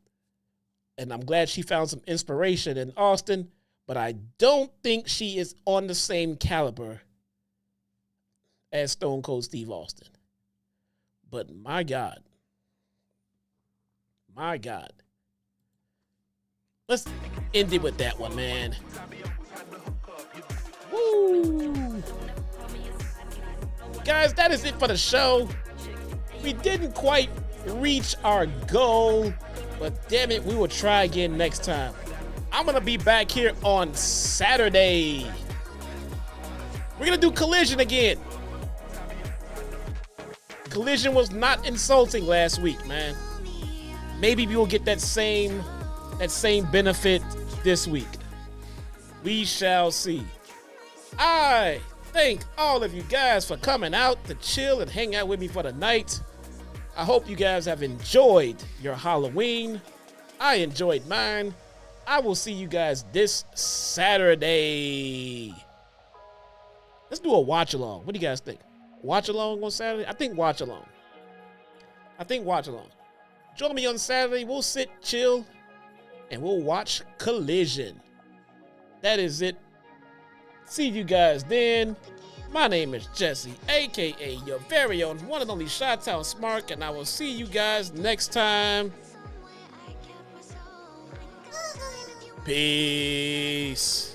And I'm glad she found some inspiration in Austin, but I don't think she is on the same caliber as Stone Cold Steve Austin. But my God. Let's end it with that one, man. Woo! Guys, that is it for the show. We didn't quite reach our goal, but damn it, we will try again next time. I'm going to be back here on Saturday. We're going to do Collision again. Collision was not insulting last week, man. Maybe we will get that same benefit this week. We shall see. I thank all of you guys for coming out to chill and hang out with me for the night. I hope you guys have enjoyed your Halloween. I enjoyed mine. I will see you guys this Saturday. Let's do a watch along. What do you guys think? Watch along on Saturday? I think watch along. Join me on Saturday. We'll sit, chill, and we'll watch Collision. That is it. See you guys then. My name is Jesse, a.k.a. your very own one and only Chi-Town Smart, and I will see you guys next time. Peace.